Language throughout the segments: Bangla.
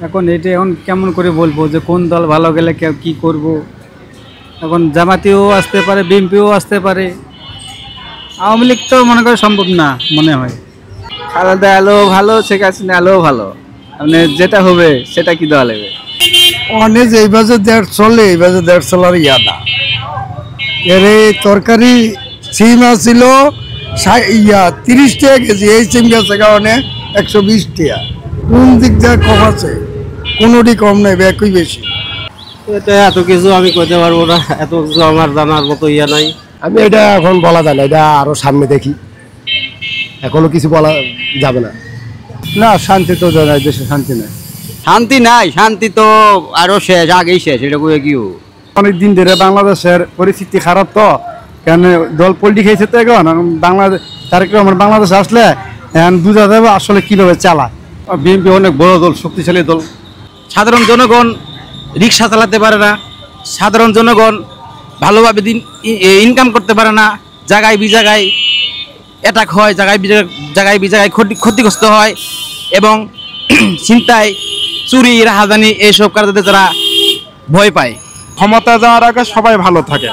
এখন এটা এখন কেমন করে বলবো যে কোন দল ভালো গেলে কি করব। এখন জামাতিও আসতে পারে, বিএনপিও আসতে পারে, আওয়ামী লীগ তো মনে করে সম্ভব না মনে হয়। খালেদা এলেও ভালো, শেখ হাসিনা এলেও ভালো, মানে যেটা হবে সেটা কি দেওয়া লাগবে। অনেক এই বাজে দেড় চলে, এই বাজে দেড় চলার ইয়াদা এর তরকারি সিম আসছিল 30 টাকা কেজি, এই সিম গেছে কারণে 120 টাকা। কোন দিক দিয়ে কম আছে? কোনোটি কম নেই, একই বেশি। এটা এত কিছু আমি কইতে পারবো না, এত কিছু আমার জানার মতো ইয়া নাই। আমি এটা এখন বলা যায় না, এটা আরো সামনে দেখি, এখনো কিছু বলা যাবে না। না, শান্তি তো নাই, দেশে শান্তি নাই। শান্তি নাই, শান্তি তো আরো শেষ, আগেই শেষ। এটা কয়ে কি অনেকদিন ধরে বাংলাদেশের পরিস্থিতি খারাপ, তো কেন দল পল্টি খেয়েছে তো এখন বাংলাদেশ। তারেক রহমান বাংলাদেশে আসলে এখন বুঝা যাবে আসলে কিভাবে চালায়। বিএনপি অনেক বড় দল, শক্তিশালী দল। সাধারণ জনগণ রিক্সা চালাতে পারে না, সাধারণ জনগণ ভালোভাবে ইনকাম করতে পারে না, জায়গায় বি জায়গায় অ্যাটাক হয়, জায়গায় বি জায়গায় ক্ষতিগ্রস্ত হয়, এবং ছিনতাই, চুরি, রাহাজানি এইসব কারণে তারা ভয় পায়। ক্ষমতা যাওয়ার আগে সবাই ভালো থাকে,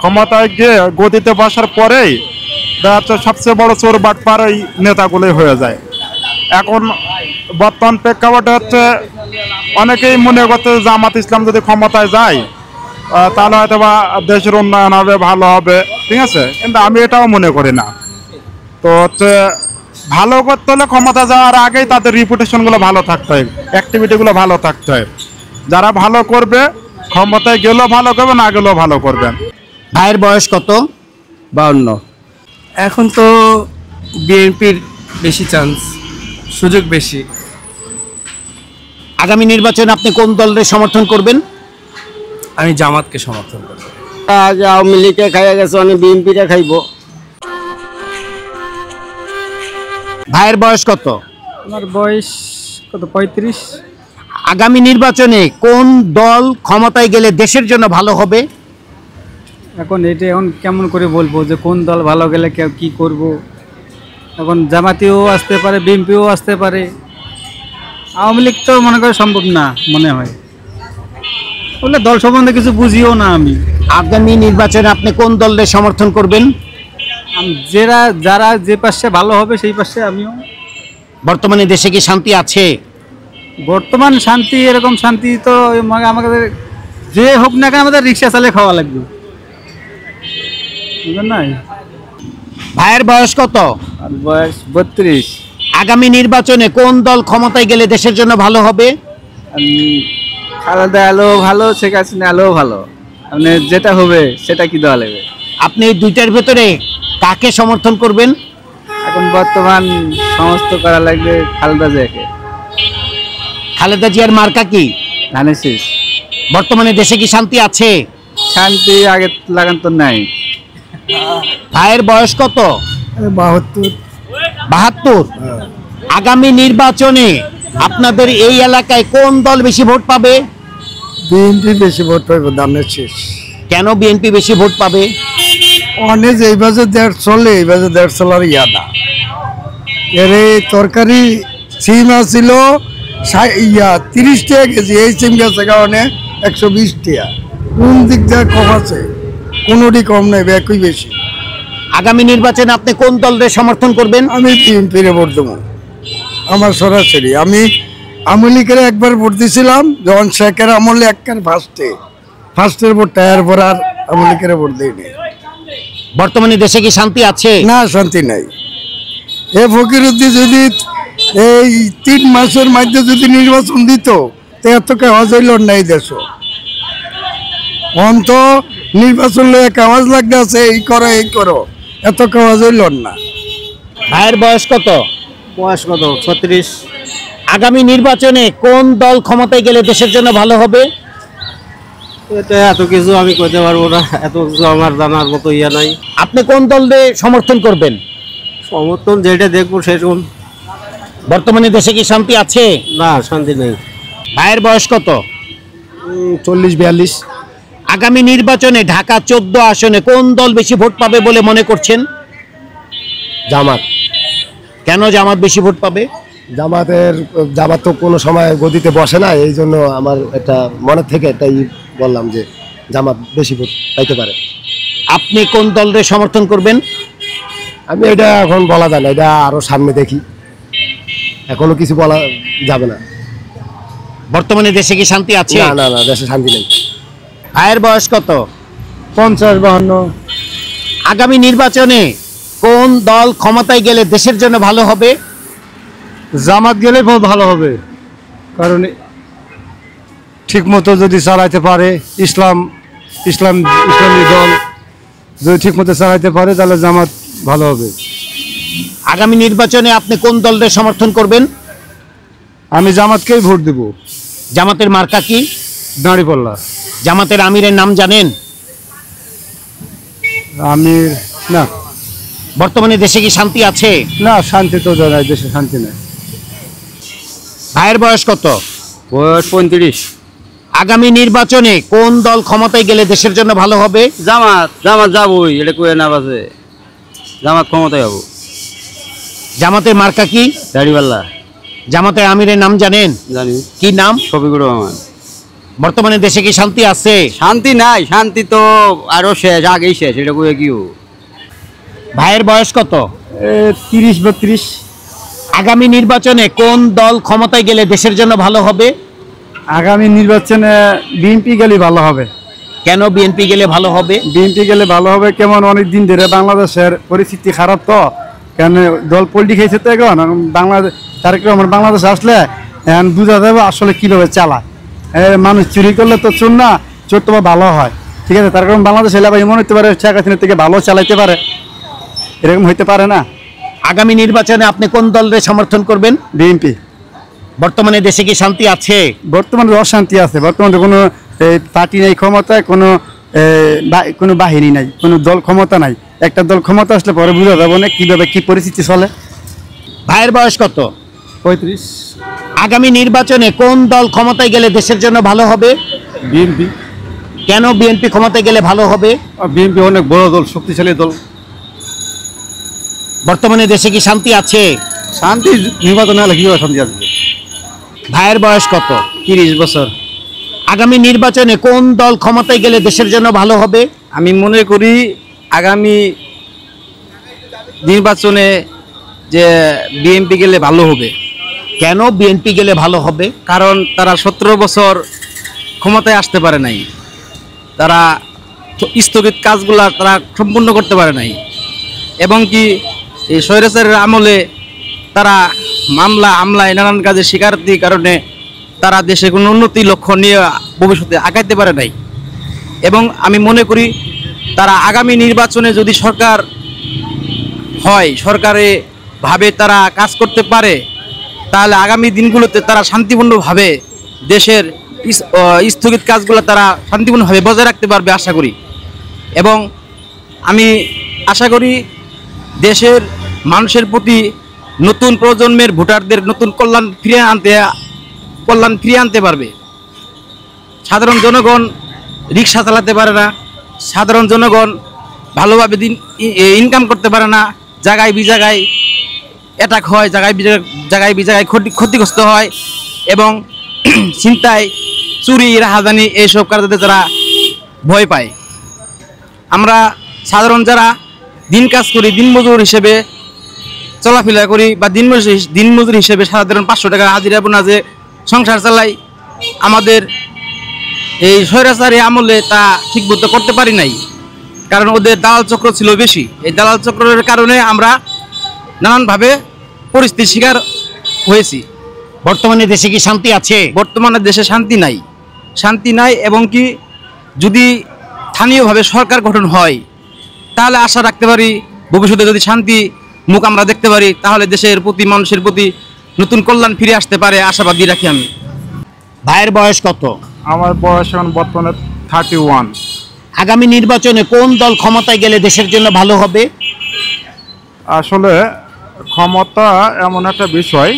ক্ষমতায় গিয়ে গদিতে বসার পরেই সবচেয়ে বড় চোর বাটপার ওই নেতাগুলোই হয়ে যায়। এখন বর্তমান প্রেক্ষাপটে হচ্ছে অনেকেই মনে করতে জামাত ইসলাম যদি ক্ষমতায় যায় তাহলে হয়তো বা দেশের উন্নয়ন হবে, ভালো হবে, ঠিক আছে, কিন্তু আমি এটাও মনে করি না। তো হচ্ছে ভালো করতে হলে ক্ষমতা যাওয়ার আগেই তাদের রিপুটেশনগুলো ভালো থাকতে হয়, অ্যাক্টিভিটিগুলো ভালো থাকতে হয়। যারা ভালো করবে ক্ষমতায় গেলেও ভালো করবে, না গেলেও ভালো করবে। ভাইয়ের বয়স কত? 52। এখন তো বিএনপির বেশি চান্স, সুযোগ বেশি। আগামী নির্বাচনে আপনি কোন দলের সমর্থন করবেন? আমি জামাতকে সমর্থন করি। আজ আওয়ামী লীগে খাইয়া গেছে, অনেক বিএনপিটা খাইব। ভাইয়ের বয়স কত? আমার বয়স কত, 35। আগামী নির্বাচনে কোন দল ক্ষমতায় গেলে দেশের জন্য ভালো হবে? এখন এটা এখন কেমন করে বলবো যে কোন দল ভালো গেলে কি করব। এখন জামাতিও আসতে পারে, বিএনপিও আসতে পারে, আওয়ামী লীগ তো মনে করে সম্ভব না মনে হয়। বলে দল সম্বন্ধে কিছু বুঝিও না আমি। আগামী নির্বাচনে আপনি কোন দলের সমর্থন করবেন? যারা যে পাশে ভালো হবে সেই পাশে আমিও। বর্তমানে দেশে কি শান্তি আছে? বর্তমান শান্তি, এরকম শান্তি তো আমাদের যে হোক না কেন আমাদের রিক্সা চালিয়ে খাওয়া লাগবে, বুঝলেন নাই। ভাইয়ের বয়স কত? আর বয়স 32। আগামী নির্বাচনে কোন দল ক্ষমতায় গেলে দেশের জন্য ভালো হবে? খালেদা এলেও ভালো, শেখ হাসিনা এলেও ভালো, মানে যেটা হবে সেটা কি দেওয়া লাগবে। আপনি এই দুইটার ভেতরে কাকে সমর্থন করবেন? এখন বর্তমান সমস্ত করা লাগবে খালেদা জিয়াকে। খালেদা জিয়ার মার্কা কি? ধানের শীষ। বর্তমানে দেশে কি শান্তি আছে? শান্তি আগে লাগান তো নাই। ভাইয়ের বয়স কত? 72। 72। আগামী নির্বাচনে আপনাদের এই এলাকায় কোন দল বেশি ভোট পাবে? বিএনপি বেশি ভোট পাইব, দামের শেষ। কেন বিএনপি বেশি ভোট পাবে? অনেক এই বাজে দেড় চলে, এই বাজে দেড় চলার ইয়াদা এর তরকারি সিম আসছিল 30 টাকা কেজি, এই সিম গেছে কারণে 120 টাকা। কোন দিক দিয়ে কম আছে? কোনোটি কম নেই, একই বেশি। আগামী নির্বাচনে আপনি কোন দলের সমর্থন করবেন? আমি বিএনপির ভোট দেবো। আমার সরাসরি আমি আওয়ামী লীগের একবার ভোট দিয়েছিলাম, যখন শেখের আমলে একবার ফার্স্টের ভোটটা, এরপর আর আওয়ামী লীগের ভোট দিইনি। বর্তমানে দেশে কি শান্তি আছে? না, শান্তি নাই। এ ফকিরুদ্দিন যদি এই 3 মাসের মধ্যে যদি নির্বাচন দিত তো এত কাজ হইল নাই দেশ। অন্ত নির্বাচন লয়ে কাজ লাগতে আছে, এই করো, এত কাজ হইল না। ভাইয়ের বয়স কত? বয়স কত, 36। আগামী নির্বাচনে কোন দল ক্ষমতায় গেলে দেশের জন্য ভালো হবে? এটা এত কিছু আমি কইতে পারবো না, এত কিছু আমার জানার মতো ইয়া নাই। আপনি কোন দলের সমর্থন করবেন? সমর্থন যেটা দেখবো সেরকম। বর্তমানে দেশে কি শান্তি আছে? না, শান্তি নেই। ভাইয়ের বয়স কত? 40-42। আগামী নির্বাচনে ঢাকা 14 আসনে কোন দল বেশি ভোট পাবে বলে মনে করছেন? জামাত। কেন জামাত বেশি ভোট পাবে? জামাত তো কোনো সময় গদিতে বসে না, এই জন্য আমার একটা মনের থেকে এটাই বললাম যে জামাত বেশি ভোট পাইতে পারে। আপনি কোন দলের সমর্থন করবেন? আমি এটা এখন বলা যায় না, এটা আরো সামনে দেখি, এখনো কিছু বলা যাবে না। বর্তমানে দেশে কি শান্তি আছে? না না না, দেশে শান্তি নেই। ভাইয়ের বয়স কত? 50-52। আগামী নির্বাচনে কোন দল ক্ষমতায় গেলে দেশের জন্য ভালো হবে? জামাত গেলে বহুত ভালো হবে, কারণ ঠিক মতো যদি চালাইতে পারে, ইসলামী দল যদি ঠিক মতো চালাইতে পারে তাহলে জামাত ভালো হবে। আগামী নির্বাচনে আপনি কোন দলের সমর্থন করবেন? আমি জামাতকেই ভোট দেব। জামাতের মার্কা কি? দাঁড়িপাল্লা। জামাতের আমিরের নাম জানেন? আমির না। বর্তমানে দেশে কি শান্তি আছে? না, শান্তি তো জানাই, দেশে শান্তি নেই। ভাইয়ের বয়স কত? বয়স 35। আগামী নির্বাচনে কোন দল ক্ষমতায় গেলে দেশের জন্য ভালো হবে? জামাত যাবই, এটা কয়ে না বাজে, জামাত ক্ষমতায় যাবো। জামাতের মার্কা কি? দাড়িপাল্লা। জামাতের আমিরের নাম জানেন? জানি। কি নাম? শফিকুর রহমান। বর্তমানে দেশে কি শান্তি আছে? শান্তি নাই, শান্তি তো আরো শেষ, আগেই শেষ, এটা কয়ে কি? ভাইয়ের বয়স কত? 30-32। আগামী নির্বাচনে কোন দল ক্ষমতায় গেলে দেশের জন্য ভালো হবে? আগামী নির্বাচনে বিএনপি গেলে ভালো হবে। কেন বিএনপি গেলে ভালো হবে? বিএনপি গেলে ভালো হবে, কেমন অনেক দিন ধরে বাংলাদেশের পরিস্থিতি খারাপ, তো কেন দল পল্টি খেয়েছে, তো এখন বাংলাদেশ তারেক রহমান বাংলাদেশে আসলে এখন বোঝা যাবে আসলে কীভাবে চালায়। মানুষ চুরি করলে তো চোর না, চোর তো ভালো হয়, ঠিক আছে। তার কারণ বাংলাদেশ এলাকায় এমন হতে পারে শেখ হাসিনা থেকে ভালো চালাইতে পারে, এরকম হইতে পারে না। আগামী নির্বাচনে আপনি কোন দলের সমর্থন করবেন? বিএনপি। বর্তমানে দেশে কি শান্তি আছে? বর্তমানে অশান্তি আছে, বর্তমানে কোনো পার্টি নেই ক্ষমতায়, কোনো বাহিনী নাই, কোনো দল ক্ষমতা নাই। একটা দল ক্ষমতা আসলে পরে বোঝা যাবে না কীভাবে কী পরিস্থিতি চলে। ভাইয়ের বয়স কত? 35। আগামী নির্বাচনে কোন দল ক্ষমতায় গেলে দেশের জন্য ভালো হবে? বিএনপি। কেন বিএনপি ক্ষমতায় গেলে ভালো হবে? বিএনপি অনেক বড় দল, শক্তিশালী দল। বর্তমানে দেশে কি শান্তি আছে? শান্তি নির্বাচন হলে কীভাবে শান্তি আসবে? ভাইয়ের বয়স কত? 30 বছর। আগামী নির্বাচনে কোন দল ক্ষমতায় গেলে দেশের জন্য ভালো হবে? আমি মনে করি আগামী নির্বাচনে যে বিএনপি গেলে ভালো হবে। কেন বিএনপি গেলে ভালো হবে? কারণ তারা 17 বছর ক্ষমতায় আসতে পারে নাই, তারা স্থগিত কাজগুলা তারা সম্পূর্ণ করতে পারে নাই, এবং কি এই স্বৈরাচারের আমলে তারা আমলায় নানান কাজের স্বীকারোক্তির কারণে তারা দেশে কোনো উন্নতি লক্ষ্য নিয়ে ভবিষ্যতে আগাইতে পারে নাই। এবং আমি মনে করি তারা আগামী নির্বাচনে যদি সরকার হয়, সরকারে ভাবে তারা কাজ করতে পারে, তাহলে আগামী দিনগুলোতে তারা শান্তিপূর্ণভাবে দেশের স্থগিত কাজগুলো তারা শান্তিপূর্ণভাবে বজায় রাখতে পারবে আশা করি। এবং আমি আশা করি দেশের মানুষের প্রতি নতুন প্রজন্মের ভোটারদের নতুন কল্যাণ ফিরিয়ে আনতে পারবে। সাধারণ জনগণ রিক্সা চালাতে পারে না, সাধারণ জনগণ ভালোভাবে ইনকাম করতে পারে না, জায়গায় বিজায়গায় অ্যাটাক হয়, জায়গায় বিজায়গায় ক্ষতিগ্রস্ত হয়, এবং ছিনতাই, চুরি, রাহাজানি এইসব কাজে তারা ভয় পায়। আমরা সাধারণ যারা দিন কাজ করি, দিনমজুর হিসেবে চলাফেরা করি, বা দিনমজুর হিসেবে সাধারণ 500 টাকা হাজিরা বোনাজে সংসার চালাই, আমাদের এই স্বৈরাচারী আমলে তা ঠিকমতো করতে পারি নাই, কারণ ওদের দালাল চক্র ছিল বেশি। এই দালাল চক্রের কারণে আমরা নানানভাবে পরিস্থিতির শিকার হয়েছি। বর্তমানে দেশে কি শান্তি আছে? বর্তমানে দেশে শান্তি নাই, এবং কি যদি স্থানীয়ভাবে সরকার গঠন হয় তাহলে আশা রাখতে পারি ভবিষ্যতে যদি শান্তি মুখ আমরা দেখতে পারি, তাহলে দেশের প্রতি, মানুষের প্রতি নতুন কল্যাণ ফিরে আসতে পারে, আশাবাদী রাখি আমি। ভাইয়ের বয়স কত? আমার বয়স এখন বর্তমানে 31। আগামী নির্বাচনে কোন দল ক্ষমতায় গেলে দেশের জন্য ভালো হবে? আসলে ক্ষমতা এমন একটা বিষয়,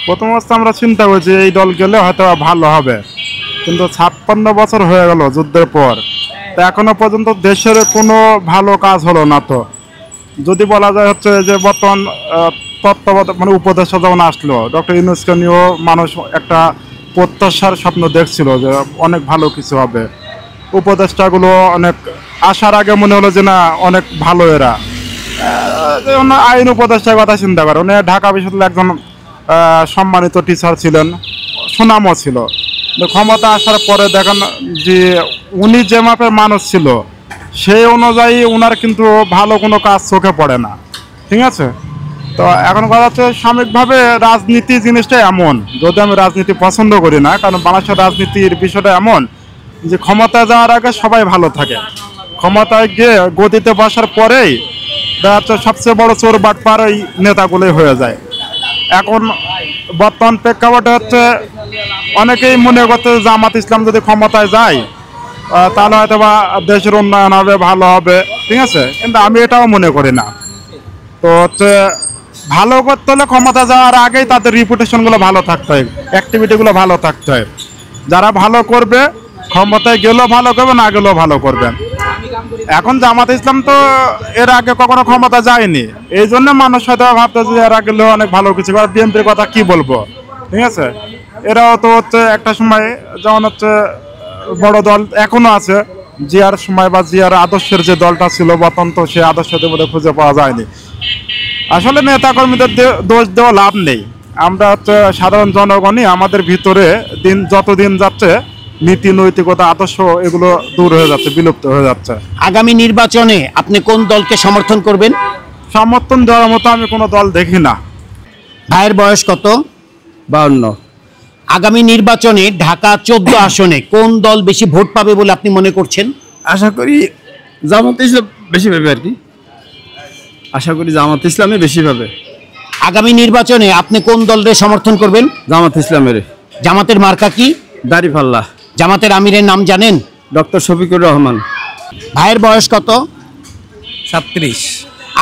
প্রথম অবস্থা আমরা চিন্তা করছি এই দল গেলে হয়তো ভালো হবে, কিন্তু 56 বছর হয়ে গেল যুদ্ধের পর, তা এখনো পর্যন্ত দেশের কোনো ভালো কাজ হলো না। তো যদি বলা যায় হচ্ছে যে বর্তমান তত্ত্বাবধায়ক মানে উপদেষ্টা যখন আসলো, ডক্টর ইউনূসকে নিয়েও মানুষ একটা প্রত্যাশার স্বপ্ন দেখছিল যে অনেক ভালো কিছু হবে। উপদেষ্টাগুলো অনেক আসার আগে মনে হলো যে না অনেক ভালো এরা, যেমন আইন উপদেষ্টার কথা চিন্তা করে। উনি ঢাকা বিশ্ববিদ্যালয়ের একজন সম্মানিত টিচার ছিলেন, সুনামও ছিল। ক্ষমতা আসার পরে দেখেন যে উনি যে মাপের মানুষ ছিল সেই অনুযায়ী উনার কিন্তু ভালো কোনো কাজ চোখে পড়ে না, ঠিক আছে। তো এখন কথা হচ্ছে সাময়িকভাবে রাজনীতি জিনিসটা এমন, যদি আমি রাজনীতি পছন্দ করি না, কারণ বাংলাদেশের রাজনীতির বিষয়টা এমন যে ক্ষমতায় যাওয়ার আগে সবাই ভালো থাকে, ক্ষমতায় গিয়ে গদিতে বসার পরেই দেখা যাচ্ছে সবচেয়ে বড় চোর বাটপার ওই নেতাগুলোই হয়ে যায়। এখন বর্তমান প্রেক্ষাপটে হচ্ছে অনেকেই মনে করতে জামাত ইসলাম যদি ক্ষমতায় যায় তাহলে হয়তো বা দেশের উন্নয়ন হবে, ভালো হবে, ঠিক আছে, কিন্তু আমি এটাও মনে করি না। তো হচ্ছে ভালো করতে হলে ক্ষমতা যাওয়ার আগেই তাদের রিপুটেশনগুলো ভালো থাকতে হয়, অ্যাক্টিভিটিগুলো ভালো থাকতে হয়। যারা ভালো করবে ক্ষমতায় গেলেও ভালো করবে, না গেলেও ভালো করবে। এখন জামাত ইসলাম তো এর আগে কখনো ক্ষমতা যায়নি, এই জন্য মানুষ হয়তো ভাবতে যে এর আগে অনেক ভালো কিছু করে। বিএনপির কথা কি বলবো, ঠিক আছে, এরাও তো হচ্ছে একটা সময় যেমন হচ্ছে বড় দল এখনো আছে, জিয়ার সময় বা জিয়ার আদর্শের যে দলটা ছিল বর্তমান তো সে আদর্শতে বোধ খুঁজে পাওয়া যায়নি। আসলে নেতাকর্মীদের দোষ দেওয়া লাভ নেই, আমরা হচ্ছে সাধারণ জনগণই আমাদের ভিতরে যতদিন যাচ্ছে নীতি নৈতিকতা আদর্শ এগুলো দূর হয়ে যাচ্ছে, বিলুপ্ত হয়ে যাচ্ছে। আগামী নির্বাচনে আপনি কোন দলকে সমর্থন করবেন? সমর্থন দেওয়ার মতো আমি কোনো দল দেখি না। ভাইয়ের বয়স কত? 52। আগামী নির্বাচনে ঢাকা 14 আসনে কোন দল বেশি ভোট পাবে বলে আপনি মনে করছেন? আশা করি জামাত ইসলাম বেশি পাবে আর কি, আশা করি জামাত ইসলামই বেশি পাবে। আগামী নির্বাচনে আপনি কোন দলের সমর্থন করবেন? জামাত ইসলামের। জামাতের মার্কা কি? দাড়িপাল্লা। জামাতের আমিরের নাম জানেন? ডক্টর শফিকুর রহমান। ভাইয়ের বয়স কত? 37।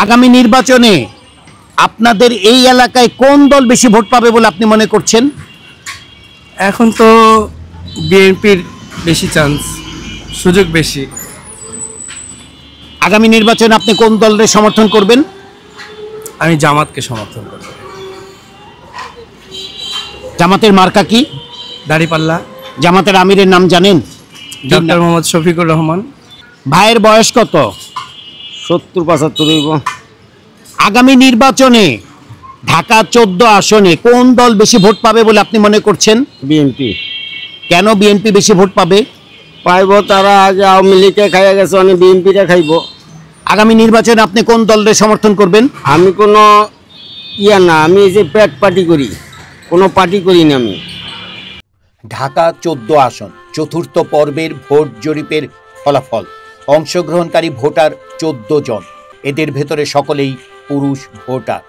আগামী নির্বাচনে আপনাদের এই এলাকায় কোন দল বেশি ভোট পাবে বলে আপনি মনে করছেন? এখন তো বিএনপির বেশি চান্স, সুযোগ বেশি। আগামী নির্বাচনে আপনি কোন দলের সমর্থন করবেন? আমি জামাতকে সমর্থন করব। জামাতের মার্কা কি? দাড়িপাল্লা। জামাতের আমিরের নাম জানেন? ডক্টর মোহাম্মদ শফিকুর রহমান। ভাইয়ের বয়স কত? 70-75। আগামী নির্বাচনে ঢাকা 14 আসনে কোন দল বেশি ভোট পাবে বলে আপনি মনে করছেন? বিএনপি। কেন বিএনপি বেশি ভোট পাবে? পাইব, তারা আগে আওয়ামী লীগকে খাইয়া গেছে, অনেক বিএনপিটা খাইব। আগামী নির্বাচনে আপনি কোন দলের সমর্থন করবেন? আমি কোনো ইয়া না, আমি যে পেট পার্টি করি, কোনো পার্টি করি না আমি। ঢাকা 14 আসন চতুর্থ পর্বের ভোট জরিপের ফলাফল। অংশগ্রহণকারী ভোটার 14 জন, এদের ভেতরে সকলেই পুরুষ ভোটার।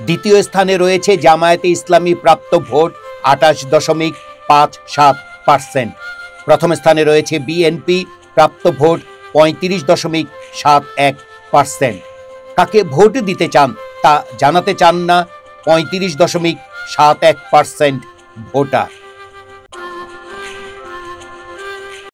দ্বিতীয় স্থানে রয়েছে জামায়াতে ইসলামী, প্রাপ্ত ভোট 28.57%। প্রথম স্থানে রয়েছে বিএনপি, প্রাপ্ত ভোট 35.71%। কাকে ভোট দিতে চান তা জানাতে চান না 35.71% ভোটার।